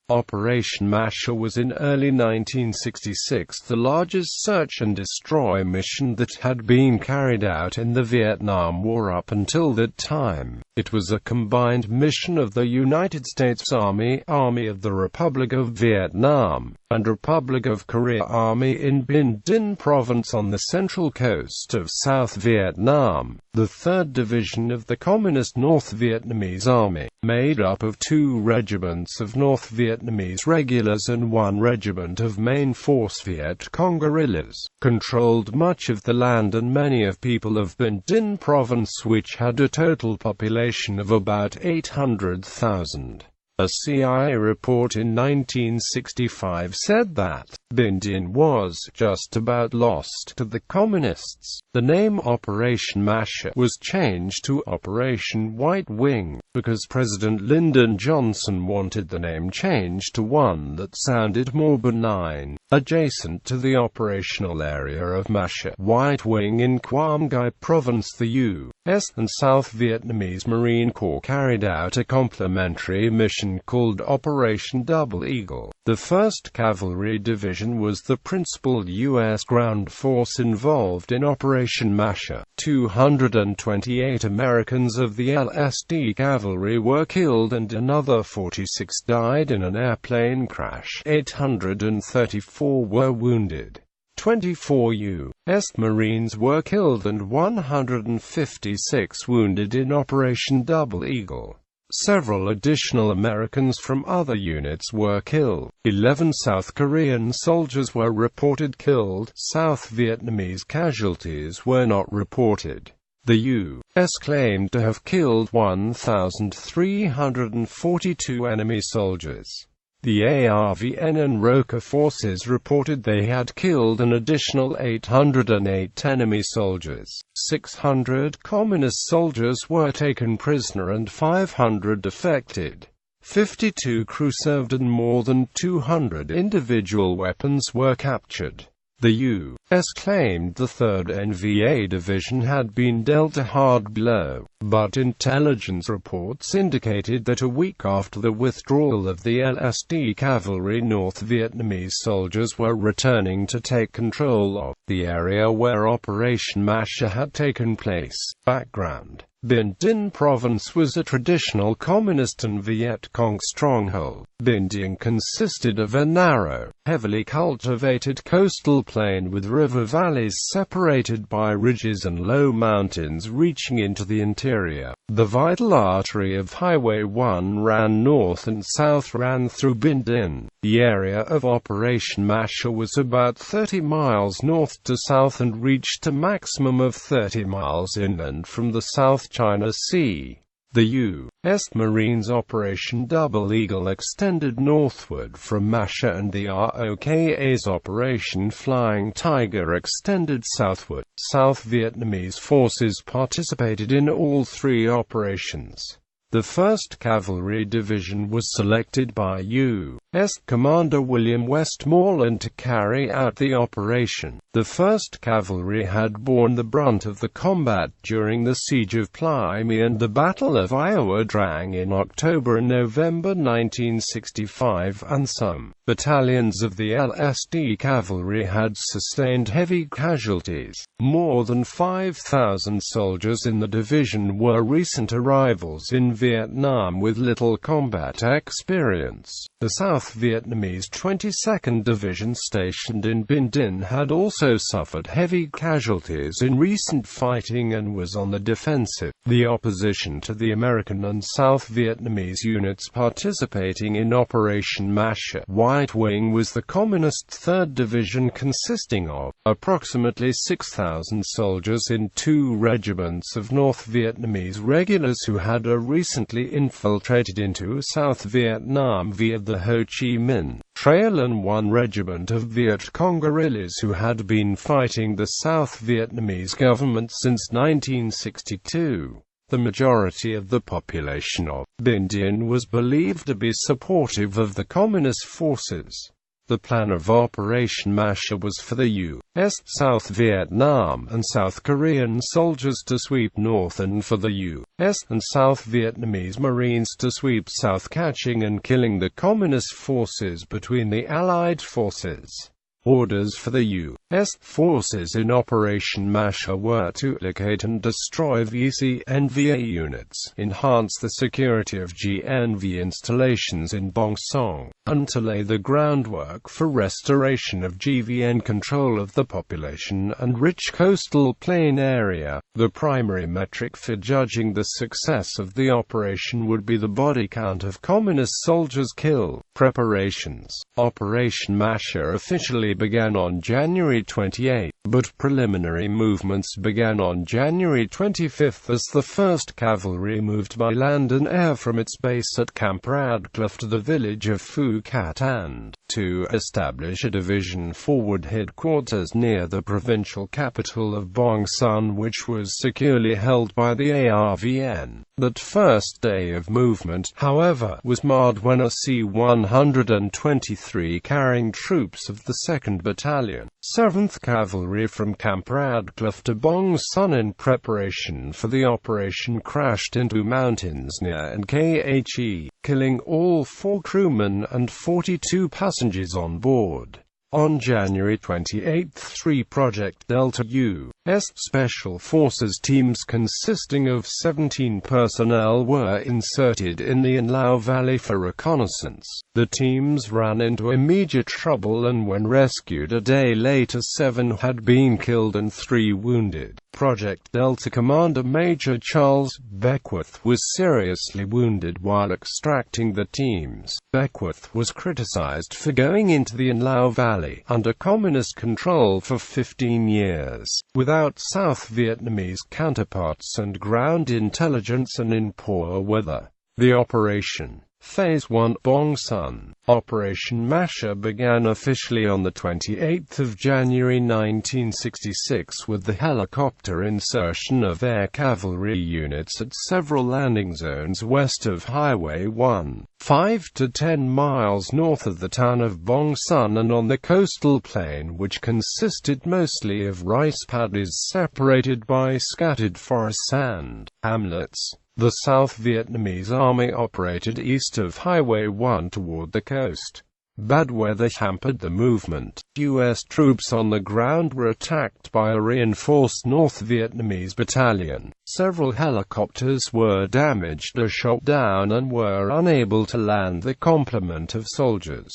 Operation Masha was in early 1966 the largest search and destroy mission that had been carried out in the Vietnam War up until that time. It was a combined mission of the United States Army, Army of the Republic of Vietnam, and Republic of Korea Army in Binh Dinh province on the central coast of South Vietnam. The 3rd Division of the Communist North Vietnamese Army, made up of 2 regiments of North Vietnamese regulars and 1 regiment of main force Viet Cong guerrillas, controlled much of the land and many of people of Binh Dinh province, which had a total population of about 800,000. A CIA report in 1965 said that Binh Dinh was just about lost to the Communists. The name Operation Masha was changed to Operation White Wing, because President Lyndon Johnson wanted the name changed to one that sounded more benign. Adjacent to the operational area of Masha, White Wing in Quang Ngai Province, the U.S. and South Vietnamese Marine Corps carried out a complementary mission called Operation Double Eagle. The 1st Cavalry Division was the principal U.S. ground force involved in Operation Masha. 228 Americans of the LSD Cavalry were killed and another 46 died in an airplane crash. 834 were wounded. 24 U.S. Marines were killed and 156 wounded in Operation Double Eagle. Several additional Americans from other units were killed. 11 South Korean soldiers were reported killed. South Vietnamese casualties were not reported. The U.S. claimed to have killed 1,342 enemy soldiers. The ARVN and ROKA forces reported they had killed an additional 808 enemy soldiers. 600 communist soldiers were taken prisoner and 500 defected. 52 crew served and more than 200 individual weapons were captured. The U.S. claimed the 3rd NVA Division had been dealt a hard blow, but intelligence reports indicated that a week after the withdrawal of the LSD Cavalry, North Vietnamese soldiers were returning to take control of the area where Operation Masha had taken place. Background: Binh Dinh province was a traditional Communist and Viet Cong stronghold. Binh Dinh consisted of a narrow, heavily cultivated coastal plain with river valleys separated by ridges and low mountains reaching into the interior. The vital artery of Highway 1 ran north and south ran through Binh Dinh. The area of Operation Masha was about 30 miles north to south and reached a maximum of 30 miles inland from the South China Sea. The U.S. Marines' Operation Double Eagle extended northward from Masha, and the ROKA's Operation Flying Tiger extended southward. South Vietnamese forces participated in all 3 operations. The 1st Cavalry Division was selected by U.S. Commander William Westmoreland to carry out the operation. The 1st Cavalry had borne the brunt of the combat during the Siege of Plai My and the Battle of Iowa Drang in October and November 1965, and some battalions of the LSD Cavalry had sustained heavy casualties. More than 5,000 soldiers in the division were recent arrivals in Vietnam with little combat experience. The South Vietnamese 22nd Division stationed in Binh Dinh had also suffered heavy casualties in recent fighting and was on the defensive. The opposition to the American and South Vietnamese units participating in Operation Masha, White Wing, was the Communist 3rd Division, consisting of approximately 6,000 soldiers in 2 regiments of North Vietnamese regulars who had recently infiltrated into South Vietnam via the Ho Chi Minh Trail, and 1 regiment of Viet Cong guerrillas who had been fighting the South Vietnamese government since 1962. The majority of the population of Binh Dinh was believed to be supportive of the Communist forces. The plan of Operation Masher was for the U.S. South Vietnam and South Korean soldiers to sweep north and for the U.S. and South Vietnamese Marines to sweep south, catching and killing the Communist forces between the Allied forces. Orders for the U.S. forces in Operation Masher were to locate and destroy VCNVA units, enhance the security of GNV installations in Bong Song, and to lay the groundwork for restoration of GVN control of the population and rich coastal plain area. The primary metric for judging the success of the operation would be the body count of Communist soldiers killed. Preparations. Operation Masher officially began on January 28, but preliminary movements began on January 25 as the 1st Cavalry moved by land and air from its base at Camp Radcliffe to the village of Phu Cat and to establish a division forward headquarters near the provincial capital of Bong Son, which was securely held by the ARVN. That first day of movement, however, was marred when a C-123 carrying troops of the 2nd Battalion, 7th Cavalry from Camp Radcliffe to Bong Son in preparation for the operation crashed into mountains near Nkhe, killing all 4 crewmen and 42 passengers on board. On January 28, 3 Project Delta U.S. Special Forces teams consisting of 17 personnel were inserted in the In Lao Valley for reconnaissance. The teams ran into immediate trouble and when rescued a day later 7 had been killed and 3 wounded. Project Delta Commander Major Charles Beckworth was seriously wounded while extracting the teams. Beckworth was criticized for going into the In Lao Valley, under Communist control for 15 years, without South Vietnamese counterparts and ground intelligence and in poor weather. The operation. Phase 1 Bong Son. Operation Masher began officially on the 28th of January 1966 with the helicopter insertion of air cavalry units at several landing zones west of Highway 1, 5 to 10 miles north of the town of Bong Son and on the coastal plain which consisted mostly of rice paddies separated by scattered forests and hamlets. The South Vietnamese Army operated east of Highway 1 toward the coast. Bad weather hampered the movement. U.S. troops on the ground were attacked by a reinforced North Vietnamese battalion. Several helicopters were damaged or shot down and were unable to land the complement of soldiers.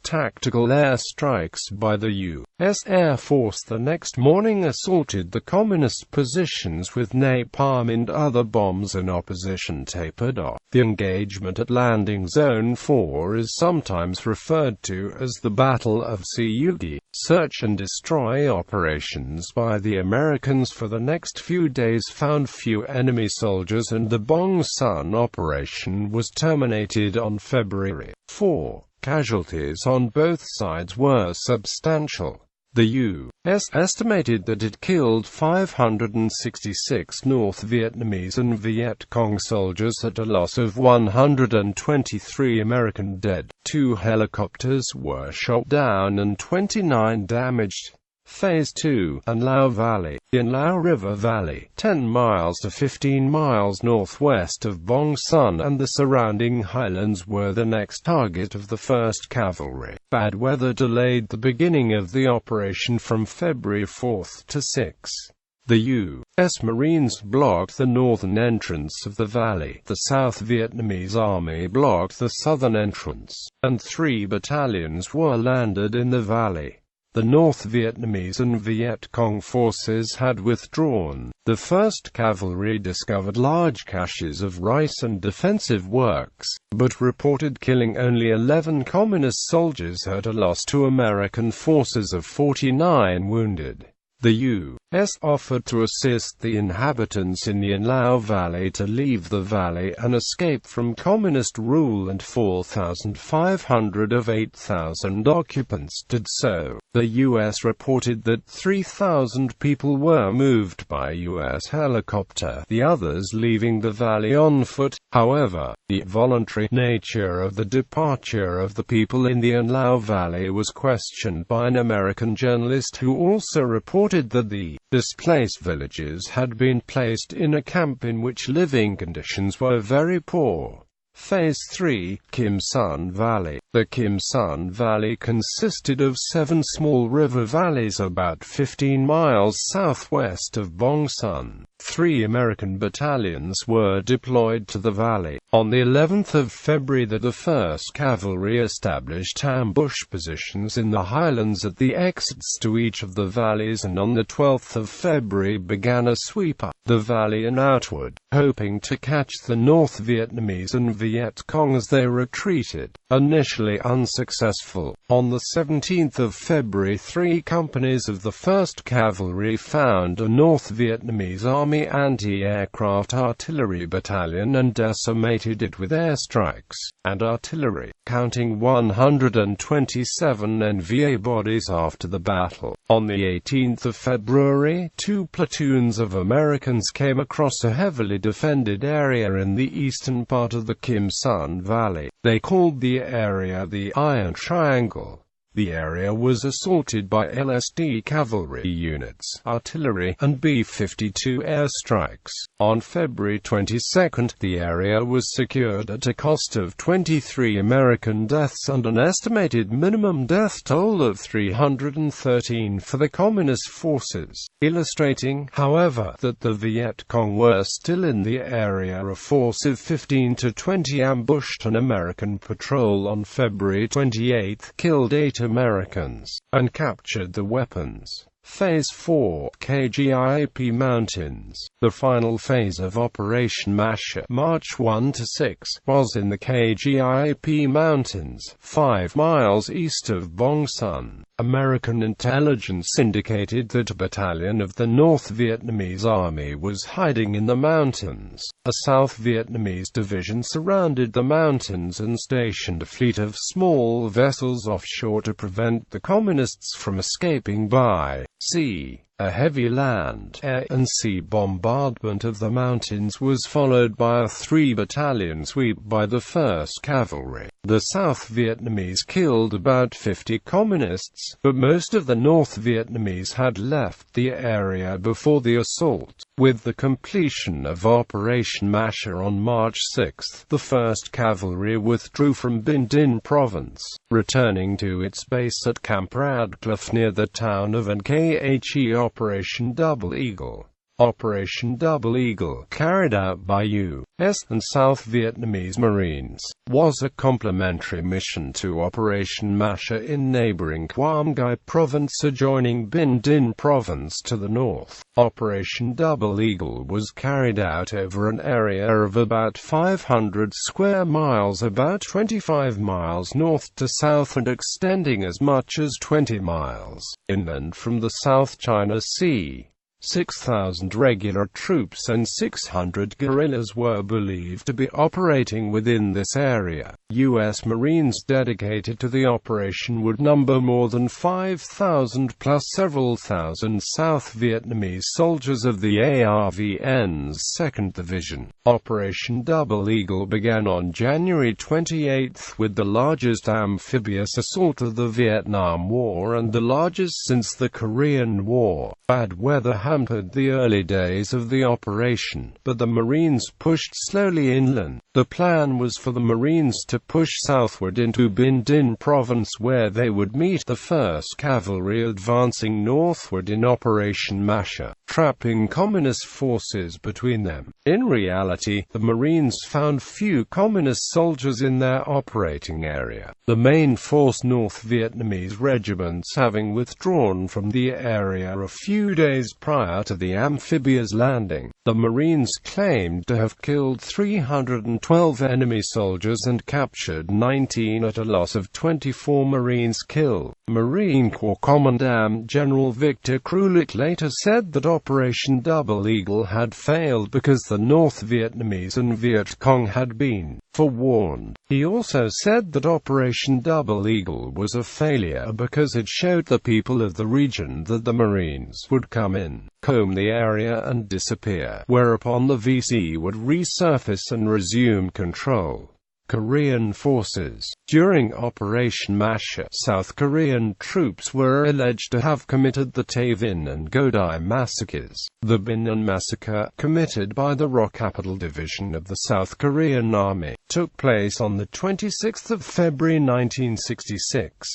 Tactical airstrikes by the U.S. Air Force the next morning assaulted the Communist positions with napalm and other bombs and opposition tapered off. The engagement at Landing Zone 4 is sometimes referred to as the Battle of Siugi. Search and destroy operations by the Americans for the next few days found few enemy soldiers and the Bong Son operation was terminated on February 4. Casualties on both sides were substantial. The U.S. estimated that it killed 566 North Vietnamese and Viet Cong soldiers at a loss of 123 American dead. 2 helicopters were shot down and 29 damaged. Phase 2, In Lao Valley. In Lao River Valley, 10 miles to 15 miles northwest of Bong Son and the surrounding highlands were the next target of the 1st Cavalry. Bad weather delayed the beginning of the operation from February 4 to 6. The U.S. Marines blocked the northern entrance of the valley, the South Vietnamese Army blocked the southern entrance, and 3 battalions were landed in the valley. The North Vietnamese and Viet Cong forces had withdrawn. The 1st Cavalry discovered large caches of rice and defensive works, but reported killing only 11 Communist soldiers at a loss to American forces of 49 wounded. The U.S. offered to assist the inhabitants in the In Lao Valley to leave the valley and escape from Communist rule and 4,500 of 8,000 occupants did so. The U.S. reported that 3,000 people were moved by U.S. helicopter, the others leaving the valley on foot. However, the voluntary nature of the departure of the people in the An Lao Valley was questioned by an American journalist who also reported that the displaced villages had been placed in a camp in which living conditions were very poor. Phase 3, Kim Sun Valley. The Kim Sun Valley consisted of 7 small river valleys about 15 miles southwest of Bong Sun. 3 American battalions were deployed to the valley. On the 11th of February, the 1st Cavalry established ambush positions in the highlands at the exits to each of the valleys, and on the 12th of February began a sweep up the valley and outward, hoping to catch the North Vietnamese and Viet Cong as they retreated. Initially unsuccessful, on the 17th of February 3 companies of the 1st Cavalry found a North Vietnamese Army anti-aircraft artillery battalion and decimated it with airstrikes and artillery, counting 127 NVA bodies after the battle. On the 18th of February, 2 platoons of Americans came across a heavily defended area in the eastern part of the Kim Sun Valley. They called the area the Iron Triangle. The area was assaulted by LSD cavalry units, artillery, and B-52 airstrikes. On February 22, the area was secured at a cost of 23 American deaths and an estimated minimum death toll of 313 for the Communist forces, illustrating, however, that the Viet Cong were still in the area. A force of 15 to 20 ambushed an American patrol on February 28, killed 8 Americans, and captured the weapons. Phase 4, KGIP Mountains. The final phase of Operation Masha, March 1 to 6, was in the KGIP Mountains, 5 miles east of Bong Sun. American intelligence indicated that a battalion of the North Vietnamese Army was hiding in the mountains. A South Vietnamese division surrounded the mountains and stationed a fleet of small vessels offshore to prevent the Communists from escaping by sea. A heavy land, air, and sea bombardment of the mountains was followed by a 3-battalion sweep by the 1st Cavalry. The South Vietnamese killed about 50 Communists, but most of the North Vietnamese had left the area before the assault. With the completion of Operation Masha on March 6, the 1st Cavalry withdrew from Binh Dinh Province, returning to its base at Camp Radcliffe near the town of Nkhe. Operation Double Eagle. Operation Double Eagle, carried out by U.S. and South Vietnamese Marines, was a complementary mission to Operation Masha in neighboring Quang Ngai Province adjoining Binh Dinh Province to the north. Operation Double Eagle was carried out over an area of about 500 square miles, about 25 miles north to south and extending as much as 20 miles inland from the South China Sea. 6,000 regular troops and 600 guerrillas were believed to be operating within this area. U.S. Marines dedicated to the operation would number more than 5,000 plus several thousand South Vietnamese soldiers of the ARVN's 2nd Division. Operation Double Eagle began on January 28 with the largest amphibious assault of the Vietnam War and the largest since the Korean War. Bad weather hampered the early days of the operation, but the Marines pushed slowly inland. The plan was for the Marines to push southward into Binh Dinh Province, where they would meet the 1st Cavalry advancing northward in Operation Masha, trapping Communist forces between them. In reality, the Marines found few Communist soldiers in their operating area, the main force North Vietnamese regiments having withdrawn from the area a few days prior to the amphibious landing. The Marines claimed to have killed 312 enemy soldiers and captured 19 at a loss of 24 Marines killed. Marine Corps Commandant General Victor Krulik later said that Operation Double Eagle had failed because the North Vietnamese and Viet Cong had been forewarned. He also said that Operation Double Eagle was a failure because it showed the people of the region that the Marines would come in, comb the area and disappear, whereupon the VC would resurface and resume control. Korean forces. During Operation Masha, South Korean troops were alleged to have committed the Tay Vinh and Godai massacres. The Binh Dinh massacre, committed by the ROK Capital Division of the South Korean Army, took place on the 26th of February 1966.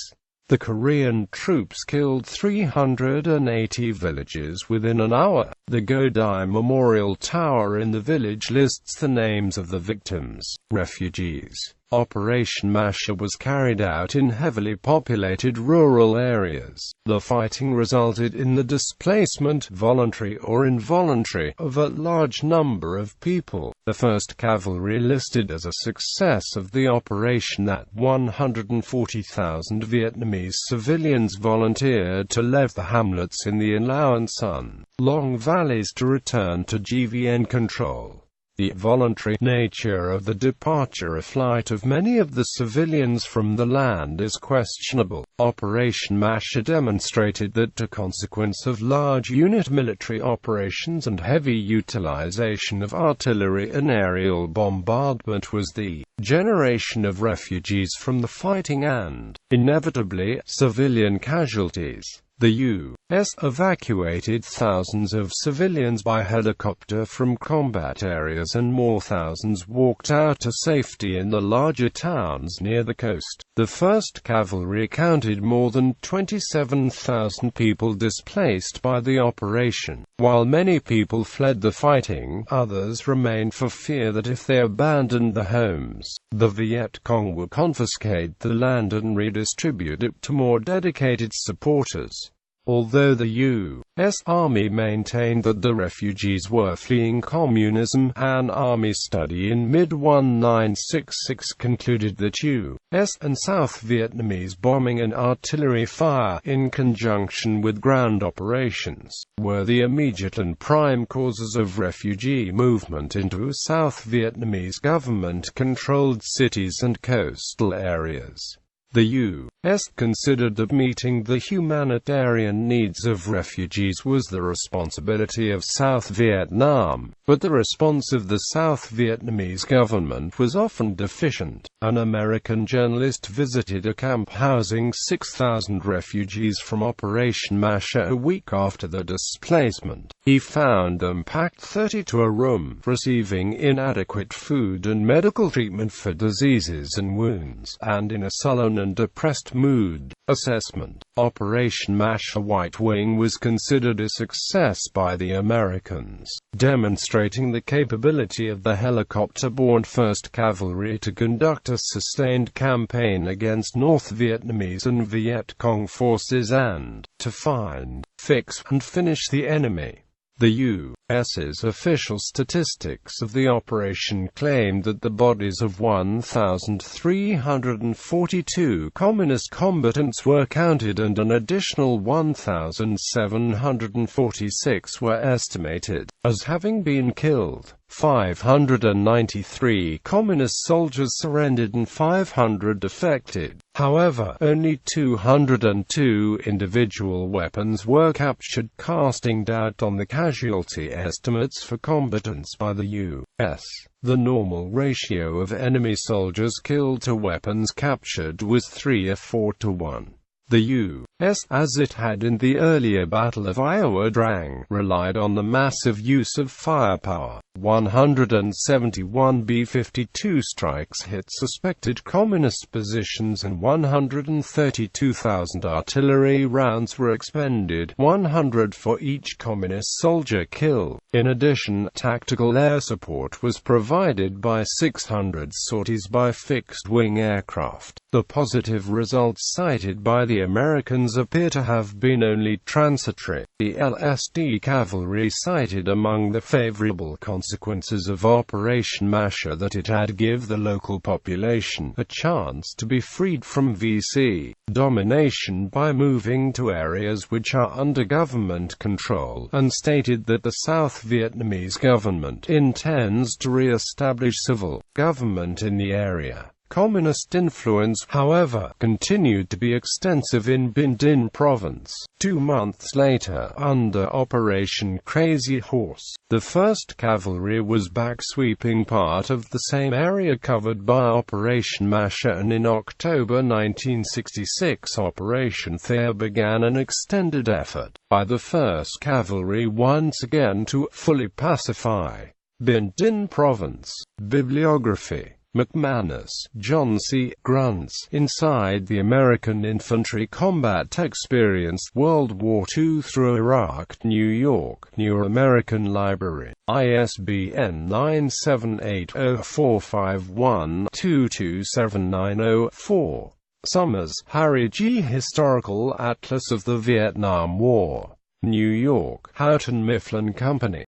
The Korean troops killed 380 villagers within an hour. The Godai Memorial Tower in the village lists the names of the victims, refugees. Operation Masha was carried out in heavily populated rural areas. The fighting resulted in the displacement, voluntary or involuntary, of a large number of people. The 1st Cavalry listed as a success of the operation that 140,000 Vietnamese civilians volunteered to leave the hamlets in the Lao and Son Long valleys to return to GVN control. The voluntary nature of the departure flight of many of the civilians from the land is questionable. Operation Masha demonstrated that, a consequence of large unit military operations and heavy utilization of artillery and aerial bombardment, was the generation of refugees from the fighting and, inevitably, civilian casualties. The U.S. evacuated thousands of civilians by helicopter from combat areas, and more thousands walked out to safety in the larger towns near the coast. The 1st Cavalry counted more than 27,000 people displaced by the operation. While many people fled the fighting, others remained for fear that if they abandoned their homes, the Viet Cong would confiscate the land and redistribute it to more dedicated supporters. Although the U.S. Army maintained that the refugees were fleeing communism, an Army study in mid-1966 concluded that U.S. and South Vietnamese bombing and artillery fire, in conjunction with ground operations, were the immediate and prime causes of refugee movement into South Vietnamese government-controlled cities and coastal areas. The U.S. considered that meeting the humanitarian needs of refugees was the responsibility of South Vietnam, but the response of the South Vietnamese government was often deficient. An American journalist visited a camp housing 6,000 refugees from Operation Masha a week after the displacement. He found them packed 30 to a room, receiving inadequate food and medical treatment for diseases and wounds, and in a sullen and depressed mood. Assessment. Operation Masha White Wing was considered a success by the Americans, demonstrating the capability of the helicopter-borne 1st Cavalry to conduct a sustained campaign against North Vietnamese and Viet Cong forces and to find, fix, and finish the enemy. The U.S.'s official statistics of the operation claimed that the bodies of 1,342 communist combatants were counted, and an additional 1,746 were estimated as having been killed. 593 communist soldiers surrendered and 500 defected. However, only 202 individual weapons were captured, casting doubt on the casualty estimates for combatants by the U.S. The normal ratio of enemy soldiers killed to weapons captured was 3 or 4 to 1. The U.S., as it had in the earlier Battle of Iowa Drang, relied on the massive use of firepower. 171 B-52 strikes hit suspected communist positions and 132,000 artillery rounds were expended, 100 for each communist soldier killed. In addition, tactical air support was provided by 600 sorties by fixed-wing aircraft. The positive results cited by the Americans actions appear to have been only transitory. The LSD cavalry cited among the favorable consequences of Operation Masher that it had given the local population a chance to be freed from VC domination by moving to areas which are under government control, and stated that the South Vietnamese government intends to re-establish civil government in the area. Communist influence, however, continued to be extensive in Binh Dinh province. 2 months later, under Operation Crazy Horse, the 1st Cavalry was back sweeping part of the same area covered by Operation Masher, and in October 1966 Operation The began an extended effort by the 1st Cavalry once again to fully pacify Binh Dinh province. Bibliography. McManus, John C. Grunts, Inside the American Infantry Combat Experience, World War II through Iraq, New York, New American Library. ISBN 978-0451-227904. Summers, Harry G. Historical Atlas of the Vietnam War. New York, Houghton Mifflin Company.